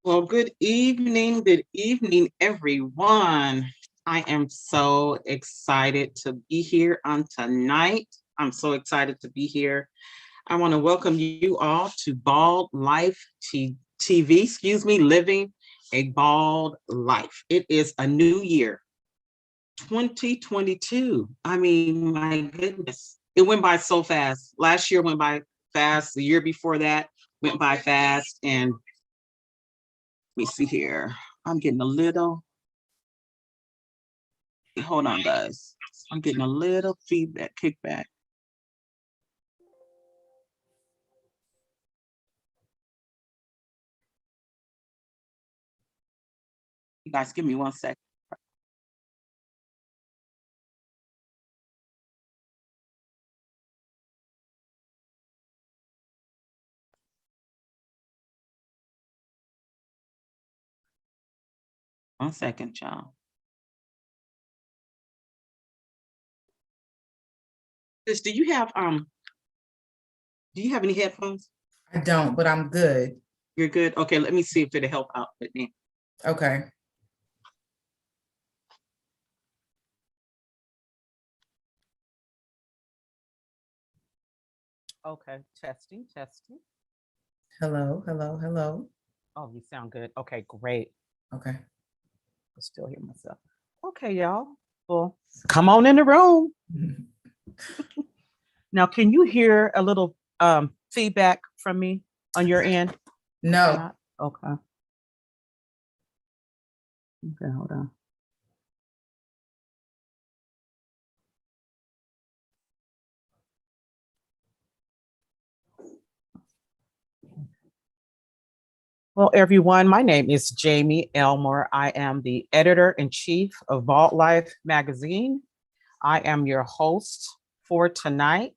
Well, good evening, everyone. I am so excited to be here on tonight. I'm so excited to be here. I want to welcome you all to Bald Life TV, Living a Bald Life. It is a new year, 2022. I mean, my goodness, it went by so fast. Last year went by fast. The year before that went by fast. And let me see here. I'm getting a little, hold on, guys. I'm getting a little feedback, kickback. You guys, give me 1 second. One second, y'all. Sis, do you have any headphones? I don't, but I'm good. You're good? Okay, let me see if it'll help out with me. Okay. Okay, testing, testing. Hello, hello, hello. Oh, you sound good. Okay, great. Okay. I still hear myself. Okay, y'all. Well, come on in the room. Now, can you hear a little feedback from me on your end? No. Not? Okay. Okay, hold on. Well, everyone, my name is Jamie Elmore. I am the editor in chief of Vault Life magazine. I am your host for tonight.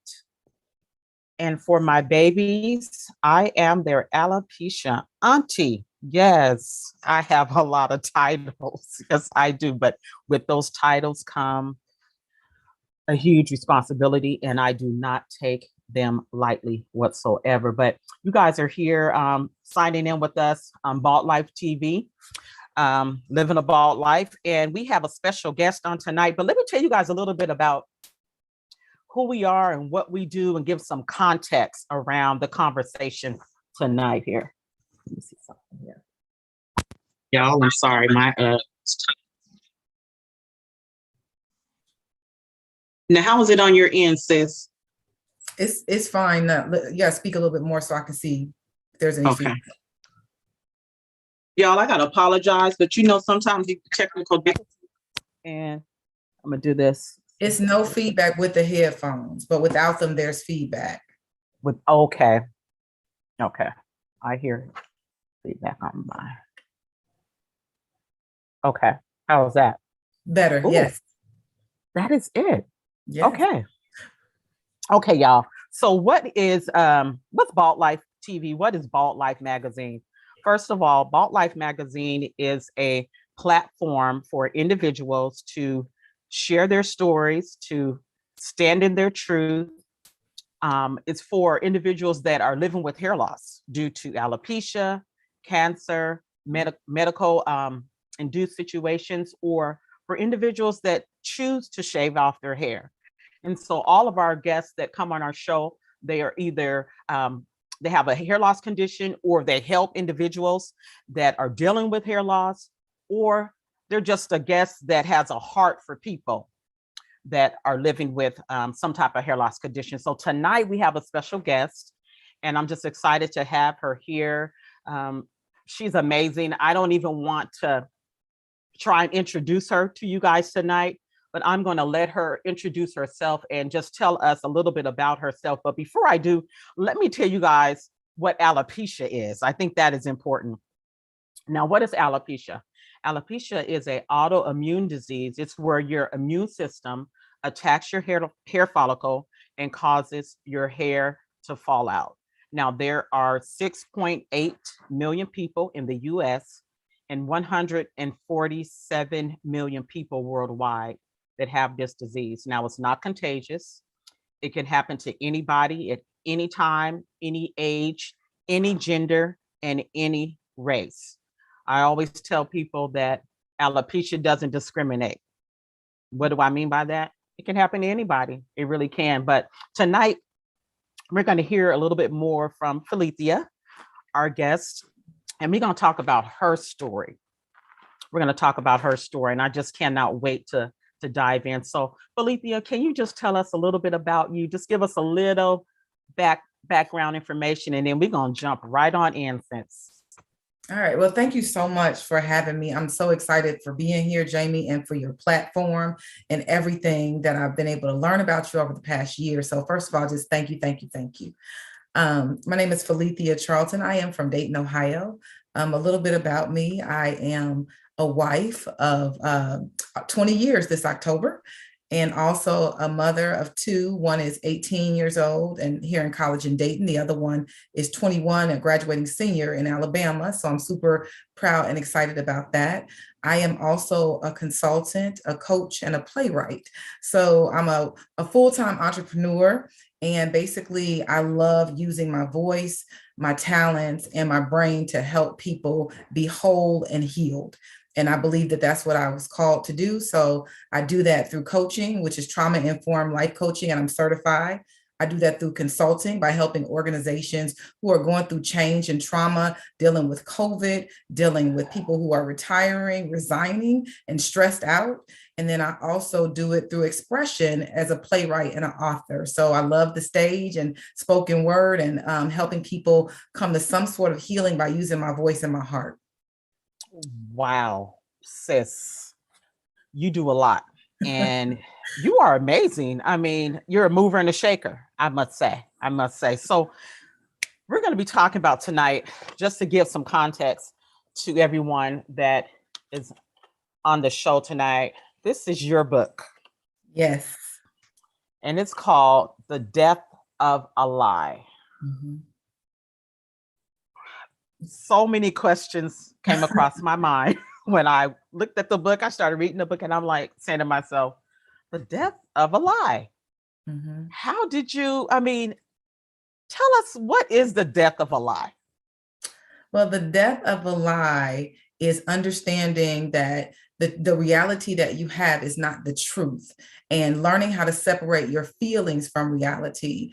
And for my babies, I am their alopecia auntie. Yes, I have a lot of titles. Yes, I do. But with those titles come a huge responsibility, and I do not take them lightly whatsoever. But you guys are here signing in with us on Bald Life TV, living a bald life. And we have a special guest on tonight. But let me tell you guys a little bit about who we are and what we do and give some context around the conversation tonight here. Let me see something here. Y'all, I'm sorry. Now, how is it on your end, sis? It's fine. Yeah, speak a little bit more so I can see if there's any Okay. feedback. Y'all, I gotta apologize, but sometimes you technical difficulties. And I'm gonna do this. It's no feedback with the headphones, but without them, there's feedback. With okay. Okay. I hear feedback on my. Okay. How's that? Better, Ooh, yes. that is it. Yes. Okay. Okay, y'all. So what's Bald Life TV? What is Bald Life Magazine? First of all, Bald Life Magazine is a platform for individuals to share their stories, to stand in their truth. It's for individuals that are living with hair loss due to alopecia, cancer, medical induced situations, or for individuals that choose to shave off their hair. And so all of our guests that come on our show, they are either they have a hair loss condition, or they help individuals that are dealing with hair loss, or they're just a guest that has a heart for people that are living with some type of hair loss condition. So tonight we have a special guest, and I'm just excited to have her here. She's amazing. I don't even want to try and introduce her to you guys tonight, but I'm going to let her introduce herself and just tell us a little bit about herself. But before I do, let me tell you guys what alopecia is. I think that is important. Now, what is alopecia? Alopecia is an autoimmune disease. It's where your immune system attacks your hair follicle and causes your hair to fall out. Now, there are 6.8 million people in the US and 147 million people worldwide that have this disease. Now, it's not contagious. It can happen to anybody at any time, any age, any gender, and any race. I always tell people that alopecia doesn't discriminate. What do I mean by that? It can happen to anybody. It really can. But tonight, we're going to hear a little bit more from Phillitia, our guest, and we're going to talk about her story. We're going to talk about her story, and I just cannot wait to dive in. So, Phillitia, can you just tell us a little bit about you? Just give us a little background information, and then we're going to jump right on in, since. All right. Well, thank you so much for having me. I'm so excited for being here, Jamie, and for your platform and everything that I've been able to learn about you over the past year. So first of all, just thank you, thank you, thank you. My name is Phillitia Charlton. I am from Dayton, Ohio. A little bit about me. I am a wife of 20 years this October, and also a mother of two. One is 18 years old and here in college in Dayton. The other one is 21 and graduating senior in Alabama. So I'm super proud and excited about that. I am also a consultant, a coach, and a playwright. So I'm a full-time entrepreneur. And basically, I love using my voice, my talents, and my brain to help people be whole and healed. And I believe that that's what I was called to do. So I do that through coaching, which is trauma-informed life coaching, and I'm certified. I do that through consulting by helping organizations who are going through change and trauma, dealing with COVID, dealing with people who are retiring, resigning, and stressed out. And then I also do it through expression as a playwright and an author. So I love the stage and spoken word and helping people come to some sort of healing by using my voice and my heart. Wow, sis, you do a lot, and you are amazing. I mean, you're a mover and a shaker, I must say. So we're going to be talking about tonight, just to give some context to everyone that is on the show tonight. This is your book. Yes. And it's called The Death of a Lie. Mm-hmm. So many questions came across my mind when I looked at the book. I started reading the book, and I'm like saying to myself, the death of a lie. Mm-hmm. How did you, I mean, tell us, what is the death of a lie? Well, the death of a lie is understanding that the reality that you have is not the truth, and learning how to separate your feelings from reality.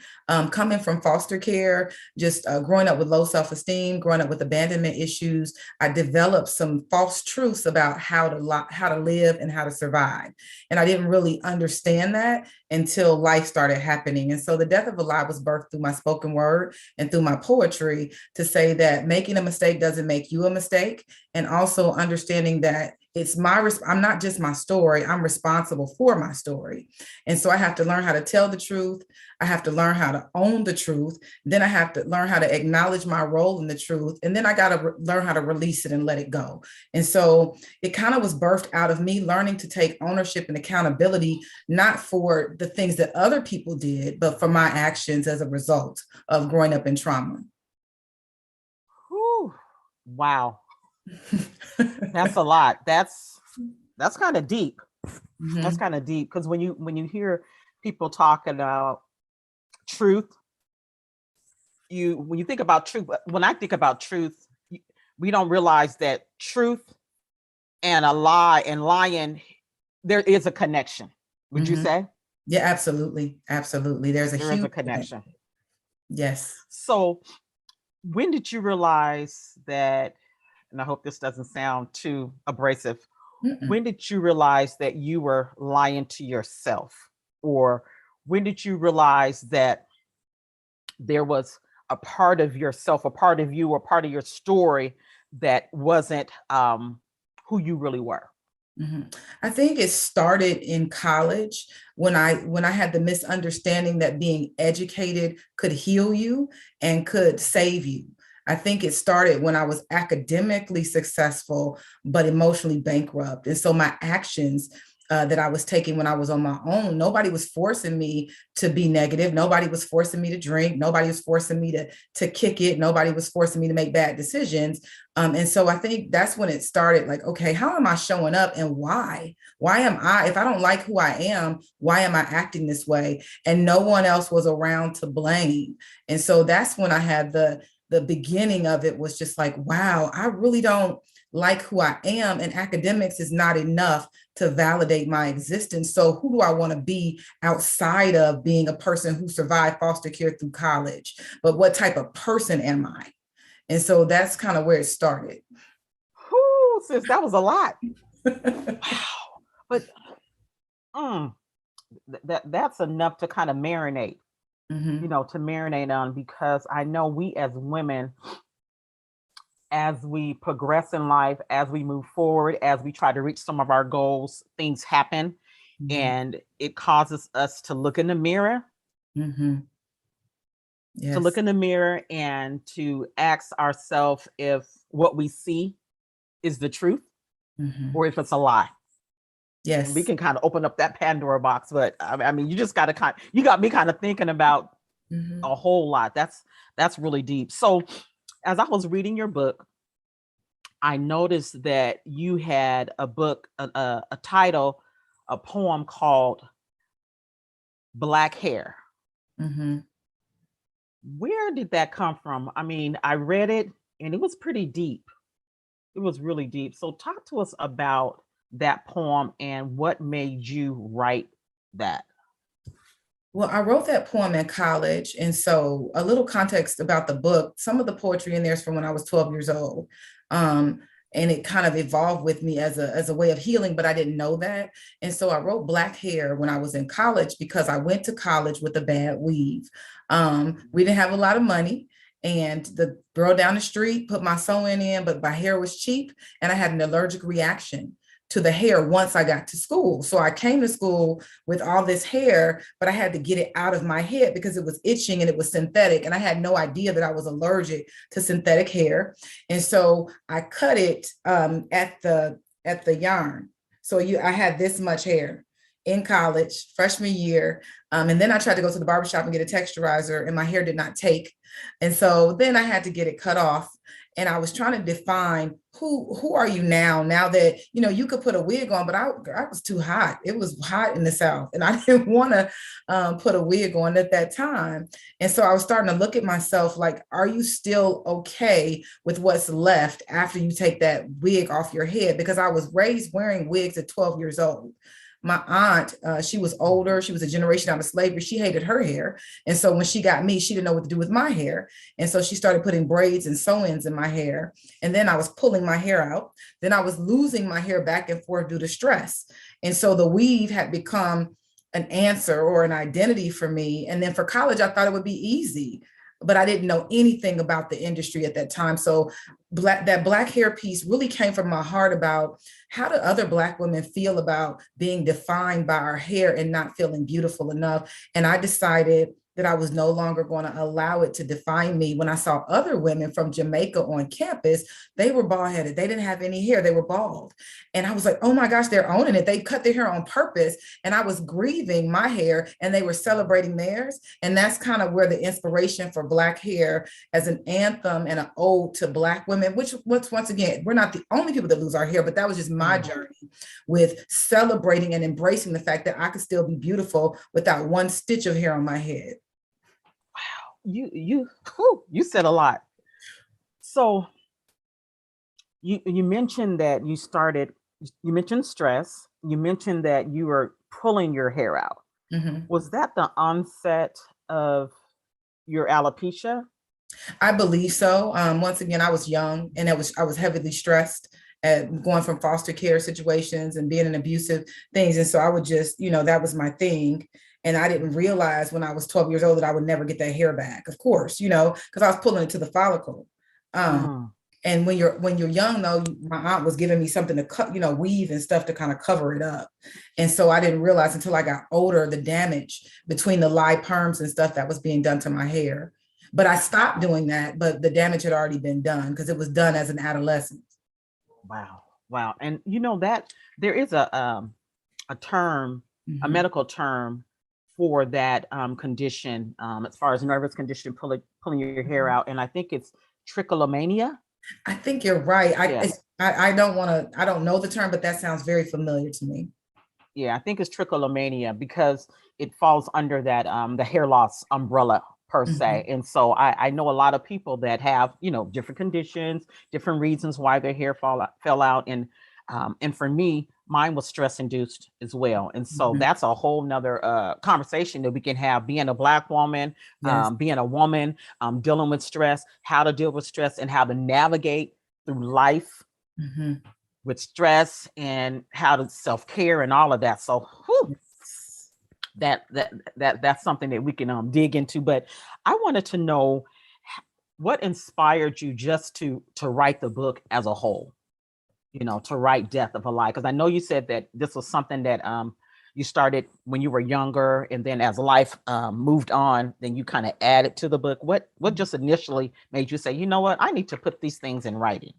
Coming from foster care, just growing up with low self-esteem, growing up with abandonment issues, I developed some false truths about how to live and how to survive. And I didn't really understand that until life started happening. And so the death of a lie was birthed through my spoken word and through my poetry, to say that making a mistake doesn't make you a mistake. And also understanding that I'm not just my story, I'm responsible for my story. And so I have to learn how to tell the truth. I have to learn how to own the truth. Then I have to learn how to acknowledge my role in the truth. And then I got to learn how to release it and let it go. And so it kind of was birthed out of me learning to take ownership and accountability, not for the things that other people did, but for my actions as a result of growing up in trauma. Whew. Wow. That's a lot. That's kind of deep. Mm-hmm. That's kind of deep, because when you hear people talking about truth, when you think about truth, when I think about truth, we don't realize that truth and a lie and lying, there is a connection. Would you say? Yeah, absolutely. Absolutely. There is a connection. Yes. So when did you realize that, and I hope this doesn't sound too abrasive, when did you realize that you were lying to yourself? Or when did you realize that there was a part of yourself, a part of you, or part of your story that wasn't who you really were? Mm-hmm. I think it started in college when I had the misunderstanding that being educated could heal you and could save you. I think it started when I was academically successful, but emotionally bankrupt. And so my actions that I was taking when I was on my own, nobody was forcing me to be negative. Nobody was forcing me to drink. Nobody was forcing me to kick it. Nobody was forcing me to make bad decisions. And so I think that's when it started, like, okay, how am I showing up, and why? Why am I, if I don't like who I am, why am I acting this way? And no one else was around to blame. And so that's when I had the beginning of it, was just like, wow, I really don't like who I am, and academics is not enough to validate my existence. So who do I want to be outside of being a person who survived foster care through college? But what type of person am I? And so that's kind of where it started. Whoo, sis, that was a lot. Wow. But mm, that's enough to kind of marinate, Mm-hmm. to marinate on, because I know we as women, as we progress in life, as we move forward, as we try to reach some of our goals, things happen, Mm-hmm. and it causes us to look in the mirror, Mm-hmm. to look Yes. in the mirror and to ask ourselves if what we see is the truth Mm-hmm. or if it's a lie. And we Yes. can kind of open up that Pandora box, but I mean, you just got to you got me kind of thinking about Mm-hmm. a whole lot. That's really deep. So, as I was reading your book, I noticed that you had a book, a title, a poem called Black Hair. Mm-hmm. Where did that come from? I mean, I read it and it was pretty deep. It was really deep. So, talk to us about that poem and what made you write that. Well, I wrote that poem in college. And so, a little context about the book, some of the poetry in there is from when I was 12 years old. Um, and it kind of evolved with me as a way of healing, but I didn't know that. And so I wrote Black Hair when I was in college because I went to college with a bad weave. We didn't have a lot of money. And the girl down the street put my sewing in, but my hair was cheap and I had an allergic reaction to the hair once I got to school. So I came to school with all this hair, but I had to get it out of my head because it was itching and it was synthetic. And I had no idea that I was allergic to synthetic hair. And so I cut it at the yarn. So I had this much hair in college, freshman year. And then I tried to go to the barbershop and get a texturizer, and my hair did not take. And so then I had to get it cut off. And I was trying to define who are you now that you could put a wig on, but I was too hot. It was hot in the South and I didn't want to put a wig on at that time. And so I was starting to look at myself like, are you still okay with what's left after you take that wig off your head? Because I was raised wearing wigs at 12 years old. My aunt, she was older. She was a generation out of slavery. She hated her hair. And so when she got me, she didn't know what to do with my hair. And so she started putting braids and sew-ins in my hair. And then I was pulling my hair out. Then I was losing my hair back and forth due to stress. And so the weave had become an answer or an identity for me. And then for college, I thought it would be easy, but I didn't know anything about the industry at that time. So that Black hair piece really came from my heart about how do other Black women feel about being defined by our hair and not feeling beautiful enough. And I decided that I was no longer going to allow it to define me. When I saw other women from Jamaica on campus, they were bald headed. They didn't have any hair. They were bald. And I was like, oh my gosh, they're owning it. They cut their hair on purpose. And I was grieving my hair and they were celebrating theirs. And that's kind of where the inspiration for Black hair as an anthem and an ode to Black women, which once again, we're not the only people that lose our hair, but that was just my journey with celebrating and embracing the fact that I could still be beautiful without one stitch of hair on my head. You said a lot. So you mentioned that you mentioned stress, you mentioned that you were pulling your hair out. Mm-hmm. Was that the onset of your alopecia? I believe so. Once again, I was young and I was heavily stressed at going from foster care situations and being in abusive things. And so I would just, that was my thing. And I didn't realize when I was 12 years old that I would never get that hair back, of course, because I was pulling it to the follicle. Mm. And when you're young, though, my aunt was giving me something to cut, weave and stuff to kind of cover it up. And so I didn't realize until I got older the damage between the live perms and stuff that was being done to my hair. But I stopped doing that, but the damage had already been done because it was done as an adolescent. Wow. Wow. And that there is a term, a Mm-hmm. medical term for that condition, as far as nervous condition, pulling your hair out. And I think it's trichomania. I think you're right. Yes. I don't know the term, but that sounds very familiar to me. Yeah, I think it's trichomania because it falls under that the hair loss umbrella per se. Mhm. And so I know a lot of people that have, different conditions, different reasons why their hair fell out. And for me, mine was stress induced as well. And so Mhm. that's a whole nother conversation that we can have, being a Black woman, Yes. being a woman, dealing with stress, how to deal with stress and how to navigate through life Mhm. with stress, and how to self-care and all of that. So whew, Yes. that's something that we can dig into. But I wanted to know what inspired you just to write the book as a whole, to write Death of a Lie, because I know you said that this was something that you started when you were younger, and then as life moved on, then you kind of added to the book. What just initially made you say, you know what, I need to put these things in writing?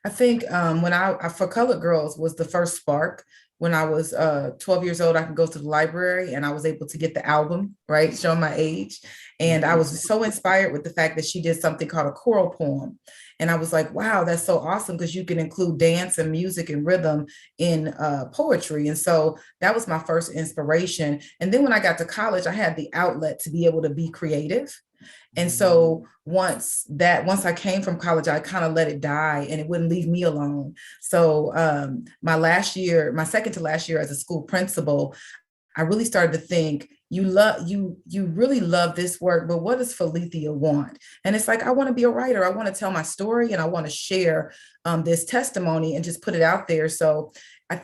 I think when I for Colored Girls was the first spark. When I was 12 years old, I could go to the library and I was able to get the album, right, showing my age. And I Mhm. was so inspired with the fact that she did something called a choral poem. And I was like, wow, that's so awesome, because you can include dance and music and rhythm in poetry. And so that was my first inspiration. And then when I got to college, I had the outlet to be able to be creative. And Mhm. so once I came from college, I kind of let it die and it wouldn't leave me alone. So my second to last year as a school principal, I really started to think, you really love this work, but what does Phillitia want? And it's like, I want to be a writer. I want to tell my story and I want to share this testimony and just put it out there. So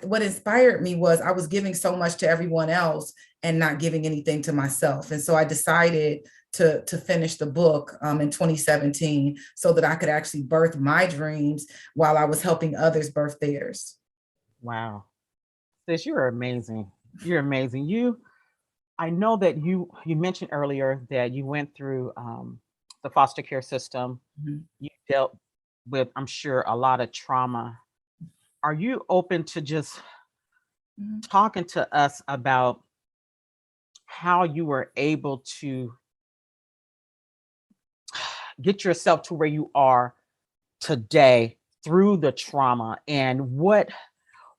what inspired me was I was giving so much to everyone else and not giving anything to myself. And so I decided to finish the book in 2017 so that I could actually birth my dreams while I was helping others birth theirs. Wow. Sis, you're amazing. You're amazing. I know that you mentioned earlier that you went through the foster care system. Mhm. You dealt with, I'm sure, a lot of trauma. Are you open to just Mhm. talking to us about how you were able to get yourself to where you are today through the trauma, and what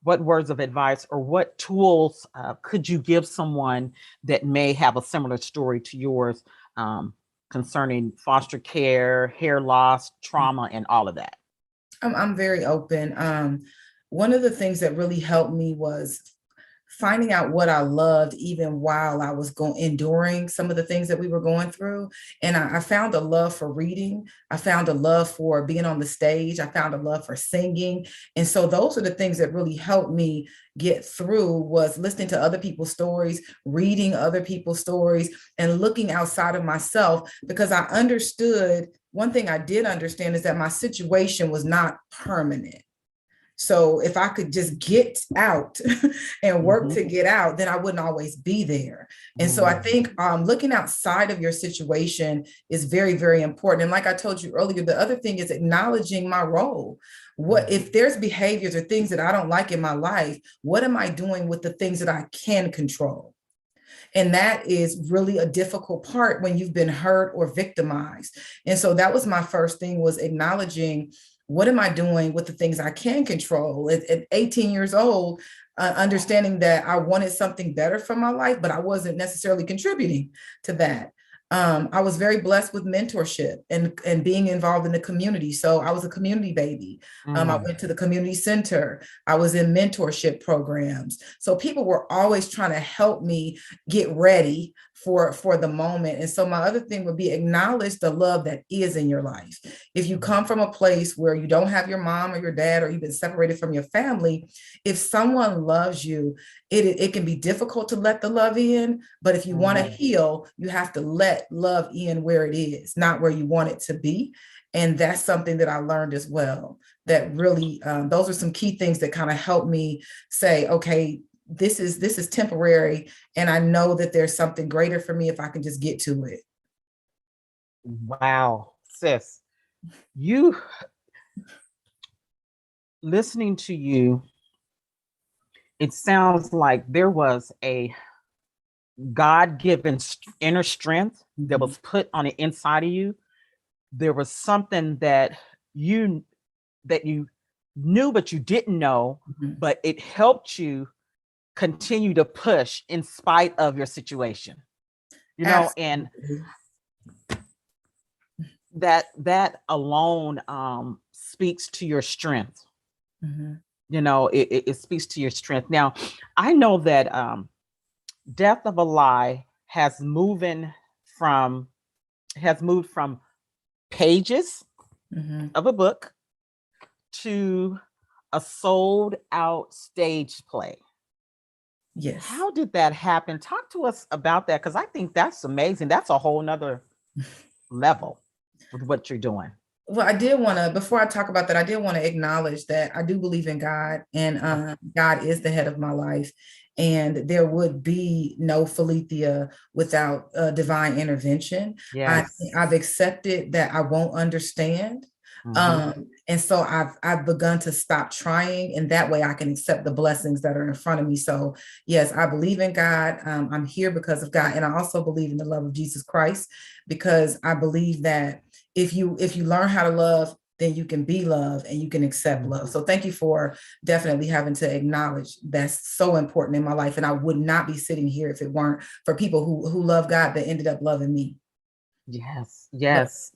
words of advice or what tools could you give someone that may have a similar story to yours, um, concerning foster care, hair loss, trauma, and all of that? I'm very open. One of the things that really helped me was finding out what I loved, even while I was enduring some of the things that we were going through. And I found a love for reading. I found a love for being on the stage. I found a love for singing. And so those are the things that really helped me get through, was listening to other people's stories, reading other people's stories, and looking outside of myself, because I understood one thing I did understand is that my situation was not permanent. So if I could just get out and work Mhm. to get out, then I wouldn't always be there. And so I Mm. think looking outside of your situation is very, very important. And like I told you earlier, the other thing is acknowledging my role. What Mhm. if there's behaviors or things that I don't like in my life? What am I doing with the things that I can control? And that is really a difficult part when you've been hurt or victimized. And so that was my first thing, was acknowledging, what am I doing with the things I can control? At 18 years old, understanding that I wanted something better for my life, but I wasn't necessarily contributing to that. I was very blessed with mentorship and being involved in the community. So I was a community baby. I Mm. went to the community center. I was in mentorship programs. So people were always trying to help me get ready for the moment. And so my other thing would be, acknowledge the love that is in your life. If you come from a place where you don't have your mom or your dad, or you've been separated from your family, if someone loves you, it can be difficult to let the love in. But if you want to Mhm. heal, you have to let love in where it is, not where you want it to be. And that's something that I learned as well. That really, those are some key things that kind of helped me say, okay, this is temporary, and I know that there's something greater for me if I can just get to it. Wow, sis, you listening to you, it sounds like there was a God-given inner strength that Mhm. was put on the inside of you. There was something you that you knew but you didn't know, Mhm. but it helped you continue to push in spite of your situation. And Absolutely. that alone speaks to your strength. Mhm. It speaks to your strength. Now, I know that Death of a Lie from has moved from pages Mhm. of a book to a sold out stage play. Yes. How did that happen? Talk to us about that, because I think that's amazing. That's a whole nother level with what you're doing. Well, I did want to, before I talk about that, I did want to acknowledge that I do believe in God, and Oh, God is the head of my life. And there would be no Phillitia without divine intervention. I, yes. I've accepted that I won't understand. Hmm. And so I've begun to stop trying, and that way I can accept the blessings that are in front of me. So yes, I believe in God. I'm here because of God. And I also believe in the love of Jesus Christ, because I believe that if you learn how to love, then you can be love and you can accept love. So thank you for definitely having to acknowledge that's so important in my life. And I would not be sitting here if it weren't for people who love God that ended up loving me. Yes. But Yes.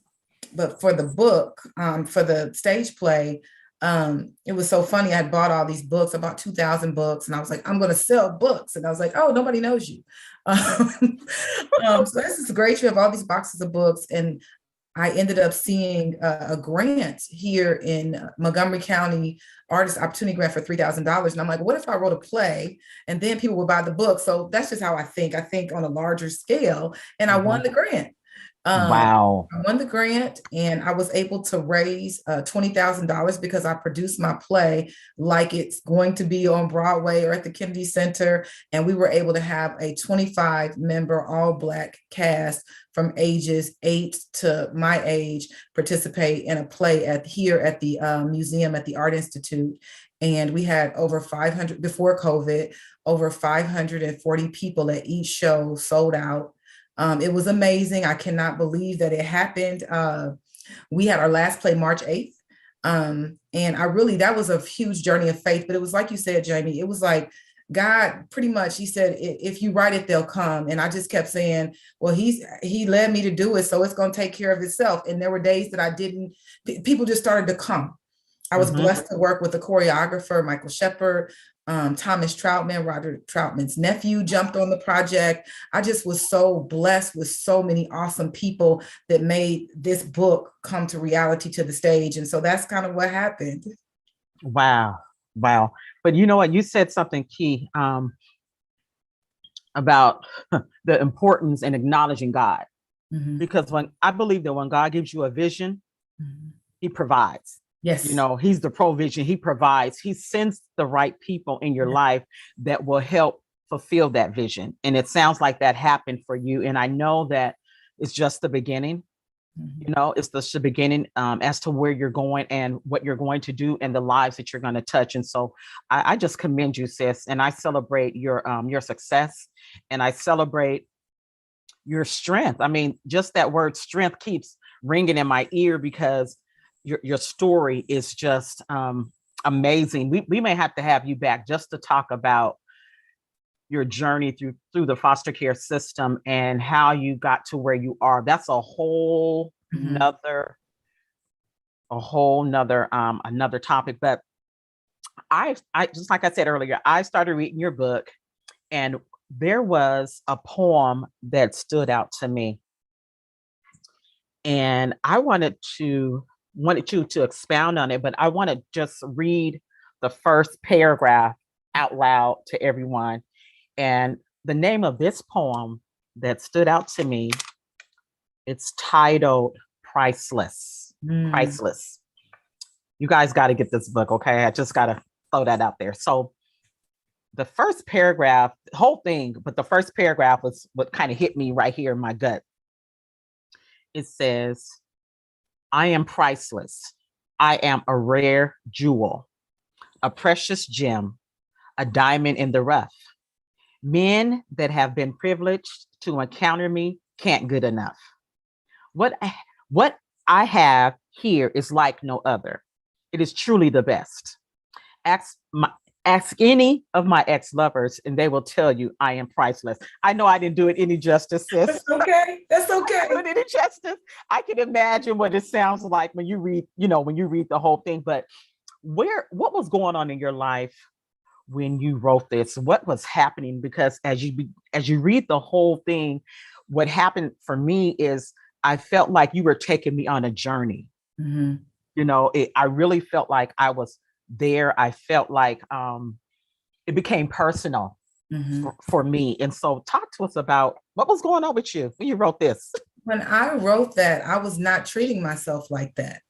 but for the book, for the stage play, it was so funny. I bought all these books. I bought 2,000 books, and I was like, I'm going to sell books. And I was like, oh, nobody knows you. So this is great. You have all these boxes of books, and I ended up seeing a grant here in Montgomery County, Artist Opportunity Grant for $3,000. And I'm like, what if I wrote a play and then people would buy the book? So that's just how I think. I think on a larger scale, and I won Mhm. the grant. Wow. I won the grant, and I was able to raise $20,000 because I produced my play like it's going to be on Broadway or at the Kennedy Center. And we were able to have a 25-member all Black cast from ages 8 to my age participate in a play here at the museum at the Art Institute. And we had over 500, before COVID, over 540 people at each show, sold out. It was amazing. I cannot believe that it happened. We had our last play March 8th. And that was a huge journey of faith. But it was like you said, Jamie, it was like God pretty much, he said, if you write it, they'll come. And I just kept saying, well, he led me to do it, so it's going to take care of itself. And there were days that I didn't, people just started to come. I was Hmm. blessed to work with a choreographer, Michael Shepard. Thomas Troutman, Roger Troutman's nephew, jumped on the project. I just was so blessed with so many awesome people that made this book come to reality, to the stage. And so that's kind of what happened. Wow. Wow. But you know what? You said something key about the importance in acknowledging God. Mhm. Because when I believe that when God gives you a vision, Mhm. he provides. Yes. He's the provision, he provides, he sends the right people in your Yeah. life that will help fulfill that vision. And it sounds like that happened for you. And I know that it's just the beginning. Mhm. It's the beginning as to where you're going and what you're going to do and the lives that you're going to touch. And so I just commend you, sis, and I celebrate your success, and I celebrate your strength. I mean, just that word strength keeps ringing in my ear because your story is just amazing. We may have to have you back just to talk about your journey through the foster care system and how you got to where you are. That's Mhm. a whole nother another topic. But I just, like I said earlier, I started reading your book, and there was a poem that stood out to me, and I wanted you to expound on it, but I want to just read the first paragraph out loud to everyone. And the name of this poem that stood out to me, it's titled Priceless. Mm. Priceless. You guys got to get this book, okay? I just got to throw that out there. So the first paragraph, the whole thing, but the first paragraph was what kind of hit me right here in my gut. It says, I am priceless. I am a rare jewel, a precious gem, a diamond in the rough. Men that have been privileged to encounter me can't good enough. What what I have here is like no other. It is truly the best. Ask my Ask any of my ex-lovers and they will tell you I am priceless. I know I didn't do it any justice, sis. That's okay. That's okay. Do it any justice. I can imagine what it sounds like when you read, when you read the whole thing. But what was going on in your life when you wrote this? What was happening? Because as you read the whole thing, what happened for me is I felt like you were taking me on a journey. Mm-hmm. I really felt like I was there. I felt like it became personal for me. And so talk to us about what was going on with you when you wrote this. When I wrote that, I was not treating myself like that.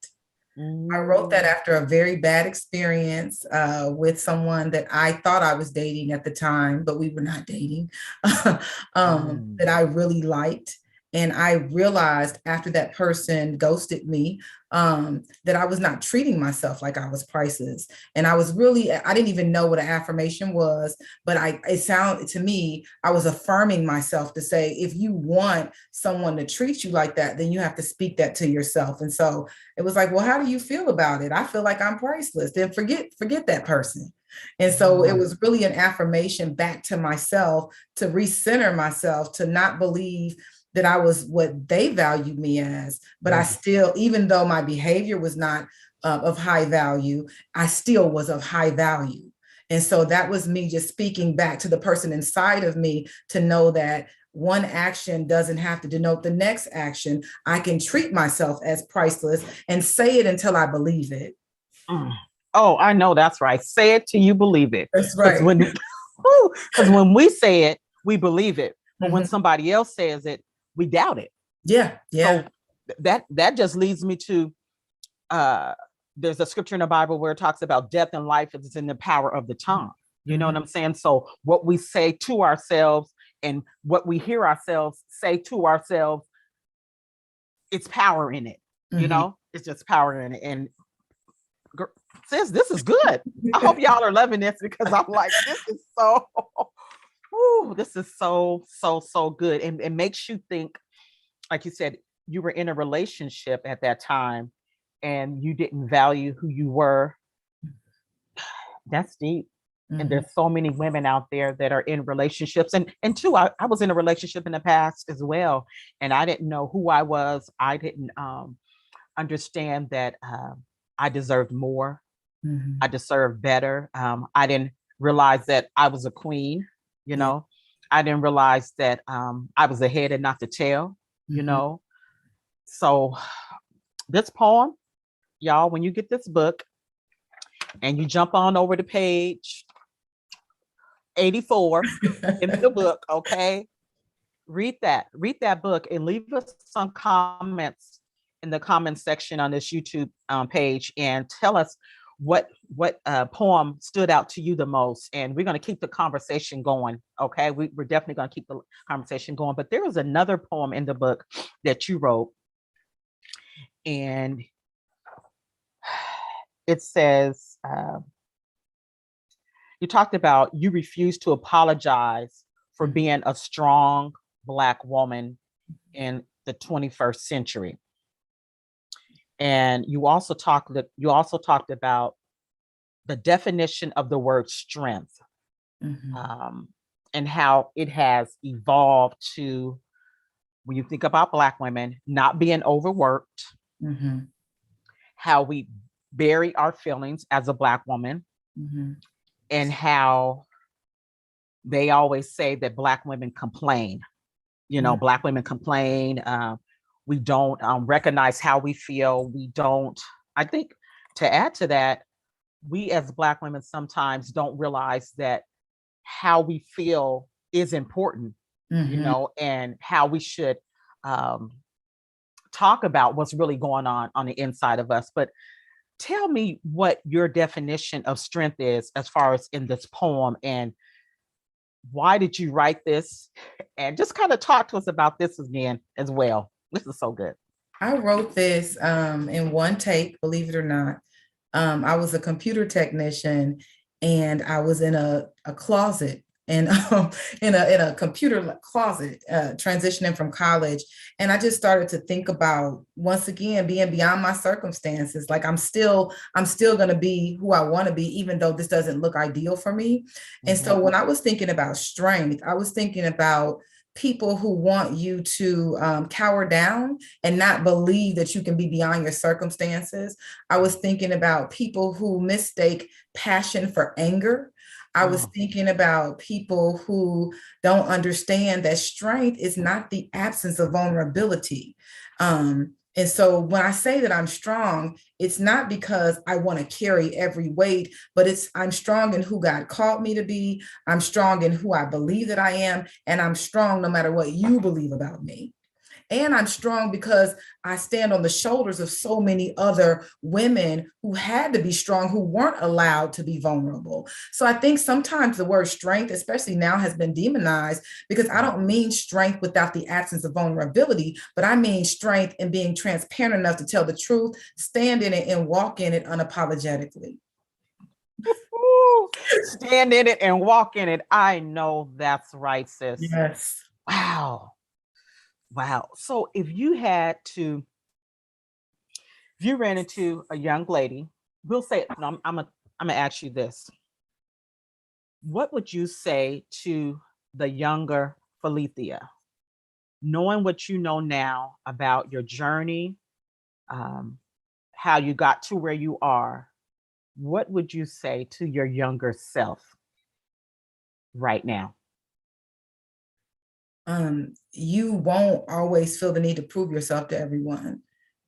I wrote that after a very bad experience with someone that I thought I was dating at the time, but we were not dating, that I really liked. And I realized after that person ghosted me, that I was not treating myself like I was priceless. And I didn't even know what an affirmation was, but it sounded to me, I was affirming myself to say, if you want someone to treat you like that, then you have to speak that to yourself. And so it was like, well, how do you feel about it? I feel like I'm priceless. Then forget that person. And so it was really an affirmation back to myself, to recenter myself, to not believe that I was what they valued me as, but I still, even though my behavior was not of high value, I still was of high value. And so that was me just speaking back to the person inside of me to know that one action doesn't have to denote the next action. I can treat myself as priceless and say it until I believe it. Oh, I know that's right. Say it till you believe it. That's right. Because when we say it, we believe it. But when somebody else says it, we doubt it. Yeah. So that just leads me to there's a scripture in the Bible where it talks about death and life is in the power of the tongue. You know what I'm saying? So what we say to ourselves and what we hear ourselves say to ourselves, it's power in it. It's just power in it. And sis, this is good. I hope y'all are loving this because I'm like, this is so this is so good. And it makes you think, like you said, you were in a relationship at that time and you didn't value who you were. That's deep. And there's so many women out there that are in relationships. And too, I was in a relationship in the past as well. And I didn't know who I was. I didn't understand that I deserved more. I deserved better. I didn't realize that I was a queen. I didn't realize that I was the head and not the tail, So this poem, y'all, when you get this book and you jump on over to page 84 in the book, okay, read that book and leave us some comments in the comment section on this YouTube page and tell us what poem stood out to you the most. And we're going to keep the conversation going. Okay. We're definitely going to keep the conversation going, but there was another poem in the book that you wrote and it says, you talked about you refuse to apologize for being a strong Black woman in the 21st century. And you also talked about the definition of the word strength, and how it has evolved to, when you think about Black women not being overworked, how we bury our feelings as a Black woman, and how they always say that Black women complain. Black women complain. We don't recognize how we feel. We don't, I think to add to that, we as Black women sometimes don't realize that how we feel is important, and how we should talk about what's really going on the inside of us. But tell me what your definition of strength is as far as in this poem, and why did you write this? And just kind of talk to us about this again as well. This is so good. I wrote this in one take, believe it or not. I was a computer technician and I was in a closet and in a computer closet, transitioning from college. And I just started to think about, once again, being beyond my circumstances. Like I'm still going to be who I want to be, even though this doesn't look ideal for me. And so when I was thinking about strength, I was thinking about people who want you to cower down and not believe that you can be beyond your circumstances. I was thinking about people who mistake passion for anger. I was thinking about people who don't understand that strength is not the absence of vulnerability. And so when I say that I'm strong, it's not because I want to carry every weight, but I'm strong in who God called me to be. I'm strong in who I believe that I am. And I'm strong no matter what you believe about me. And I'm strong because I stand on the shoulders of so many other women who had to be strong, who weren't allowed to be vulnerable. So I think sometimes the word strength, especially now, has been demonized, because I don't mean strength without the absence of vulnerability, but I mean strength in being transparent enough to tell the truth, stand in it, and walk in it unapologetically. Stand in it and walk in it. I know that's right, sis. Yes. Wow. Wow. So if you ran into a young lady, we'll say, no, I'm gonna ask you this. What would you say to the younger Phillitia, knowing what you know now about your journey, how you got to where you are? What would you say to your younger self right now? You won't always feel the need to prove yourself to everyone.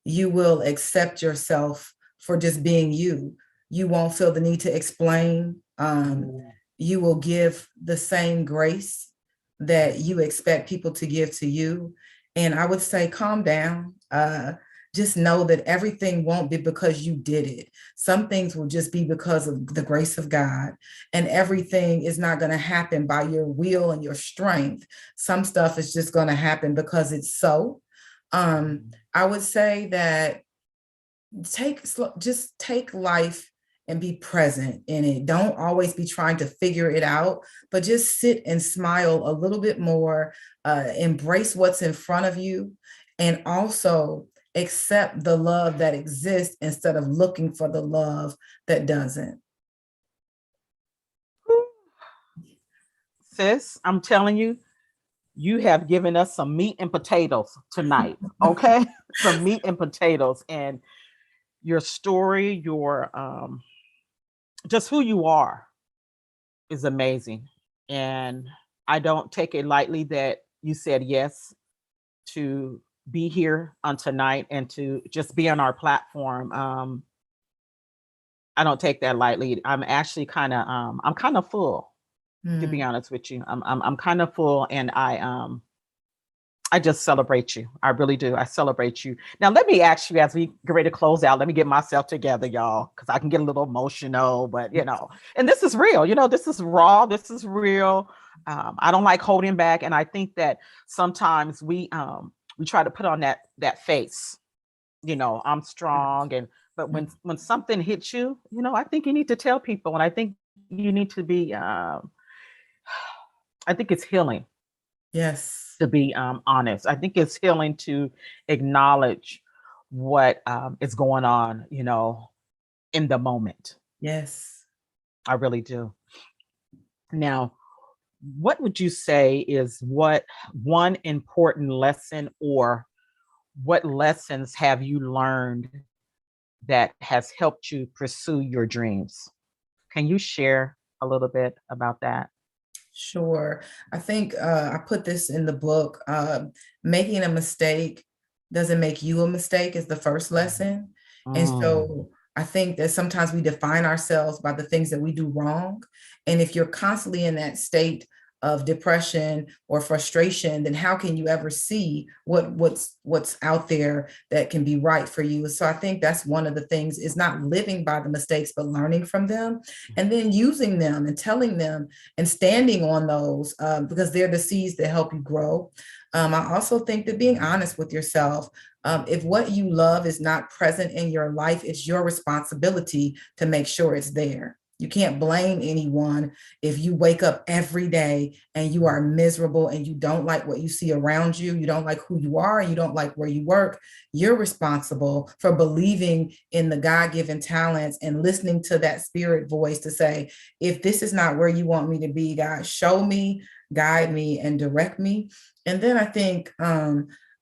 You will accept yourself for just being you. You won't feel the need to explain. You will give the same grace that you expect people to give to you. And I would say, calm down. Just know that everything won't be because you did it. Some things will just be because of the grace of God. And everything is not going to happen by your will and your strength. Some stuff is just going to happen because it's so. I would say that just take life and be present in it. Don't always be trying to figure it out, but just sit and smile a little bit more, embrace what's in front of you, and also accept the love that exists instead of looking for the love that doesn't. Sis, I'm telling you, you have given us some meat and potatoes tonight. Okay. Some meat and potatoes. And your story, your just who you are is amazing. And I don't take it lightly that you said yes to be here on tonight and to just be on our platform. I don't take that lightly. I'm actually I'm kind of full, to be honest with you. I'm kind of full, and I just celebrate you. I really do. I celebrate you. Now, let me ask you, as we get ready to close out, let me get myself together, y'all, because I can get a little emotional, but and this is real, this is raw, this is real. I don't like holding back. And I think that sometimes we try to put on that face, I'm strong. But when something hits you, I think you need to tell people. And I think you need to be, I think it's healing. Yes. To be honest, I think it's healing to acknowledge what is going on, in the moment. Yes. I really do. Now, what would you say is what one important lesson, or what lessons have you learned that has helped you pursue your dreams? Can you share a little bit about that? Sure. I think I put this in the book. Making a mistake doesn't make you a mistake is the first lesson. And so I think that sometimes we define ourselves by the things that we do wrong. And if you're constantly in that state of depression or frustration, then how can you ever see what's out there that can be right for you? So I think that's one of the things, is not living by the mistakes, but learning from them, and then using them and telling them and standing on those, because they're the seeds that help you grow. I also think that being honest with yourself, if what you love is not present in your life, it's your responsibility to make sure it's there. You can't blame anyone if you wake up every day and you are miserable and you don't like what you see around you, you don't like who you are, you don't like where you work. You're responsible for believing in the God-given talents and listening to that spirit voice to say, if this is not where you want me to be, God, show me, guide me, and direct me. And then I think,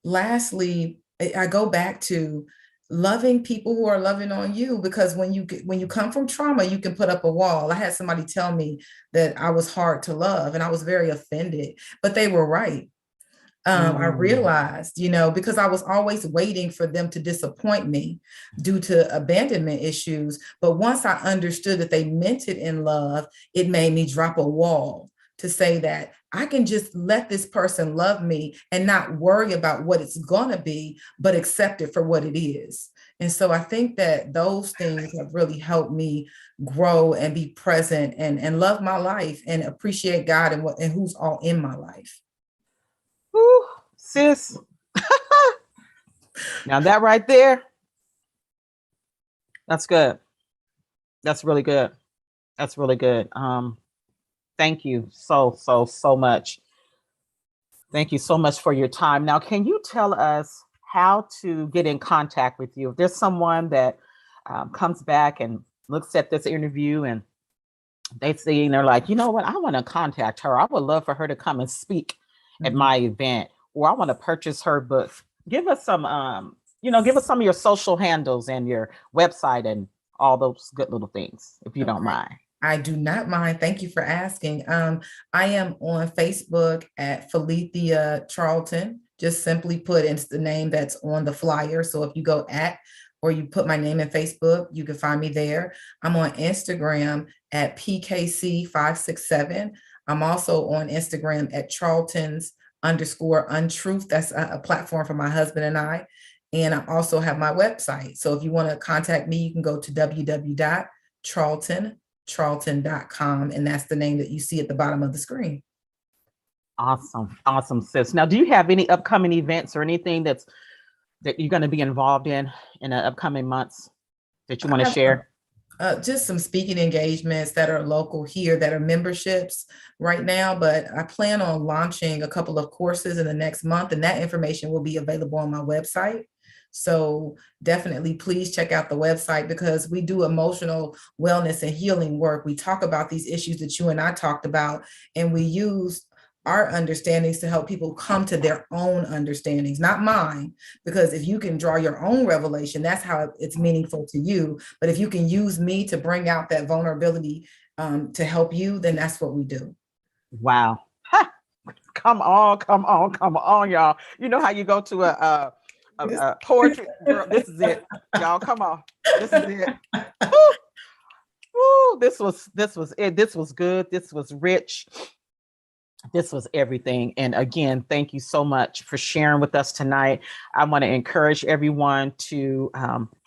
lastly, I go back to loving people who are loving on you, because when you come from trauma, you can put up a wall. I had somebody tell me that I was hard to love, and I was very offended, but they were right. I realized, because I was always waiting for them to disappoint me due to abandonment issues. But once I understood that they meant it in love, it made me drop a wall to say that I can just let this person love me and not worry about what it's going to be, but accept it for what it is. And so I think that those things have really helped me grow and be present and love my life and appreciate God and who's all in my life. Woo, sis. Now that right there, that's good. That's really good. That's really good. Thank you so much. Thank you so much for your time. Now, can you tell us how to get in contact with you? If there's someone that comes back and looks at this interview and they see and they're like, you know what, I want to contact her. I would love for her to come and speak at my event, or I want to purchase her book. Give us some, give us some of your social handles and your website and all those good little things, if you don't mind. I do not mind. Thank you for asking. I am on Facebook at Phillitia Charlton. Just simply put, it's the name that's on the flyer. So if you go or you put my name in Facebook, you can find me there. I'm on Instagram at PKC567. I'm also on Instagram at Charltons_untruth. That's a platform for my husband and I. And I also have my website. So if you want to contact me, you can go to www.charlton.com, and that's the name that you see at the bottom of the screen. Awesome, sis. Now, do you have any upcoming events or anything that you're going to be involved in the upcoming months that you want to share? Just some speaking engagements that are local here that are memberships right now, but I plan on launching a couple of courses in the next month, and that information will be available on my website. So definitely please check out the website, because we do emotional wellness and healing work. We talk about these issues that you and I talked about, and we use our understandings to help people come to their own understandings, not mine, because if you can draw your own revelation, that's how it's meaningful to you. But if you can use me to bring out that vulnerability to help you, then that's what we do. Wow. Ha! Come on, y'all. You know how you go to a poetry, girl, this is it, y'all. Come on, this is it. Woo! Woo! This was it. This was good. This was rich. This was everything. And again, thank you so much for sharing with us tonight. I want to encourage everyone to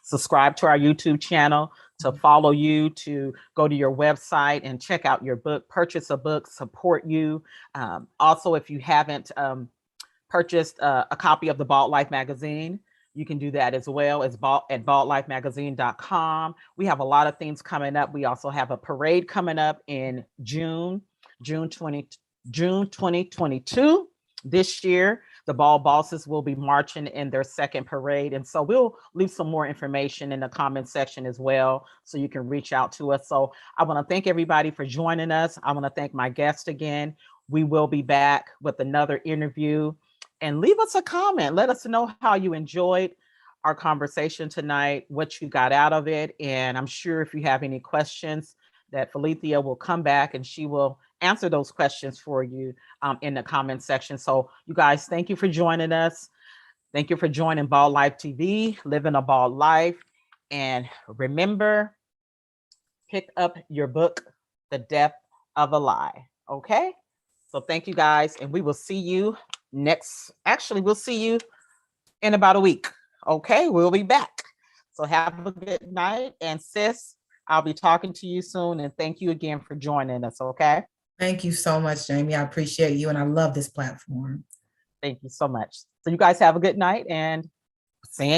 subscribe to our YouTube channel, to follow you, to go to your website and check out your book, purchase a book, support you. Also, if you haven't purchased a copy of the Bald Life magazine, you can do that as well as at baldlifemagazine.com. We have a lot of things coming up. We also have a parade coming up in June 2022. This year, the Bald Bosses will be marching in their second parade. And so we'll leave some more information in the comment section as well, so you can reach out to us. So I want to thank everybody for joining us. I want to thank my guest again. We will be back with another interview, and leave us a comment. Let us know how you enjoyed our conversation tonight, what you got out of it. And I'm sure if you have any questions, that Phillitia will come back and she will answer those questions for you in the comment section. So you guys, thank you for joining us. Thank you for joining Bald Life TV, living a bald life. And remember, pick up your book, The Death of a Lie. Okay? So thank you guys. And we will see you we'll see you in about a week. Okay? We'll be back. So have a good night. And sis, I'll be talking to you soon. And thank you again for joining us. Okay? Thank you so much, Jamie. I appreciate you, and I love this platform. Thank you so much. So you guys have a good night, and seeing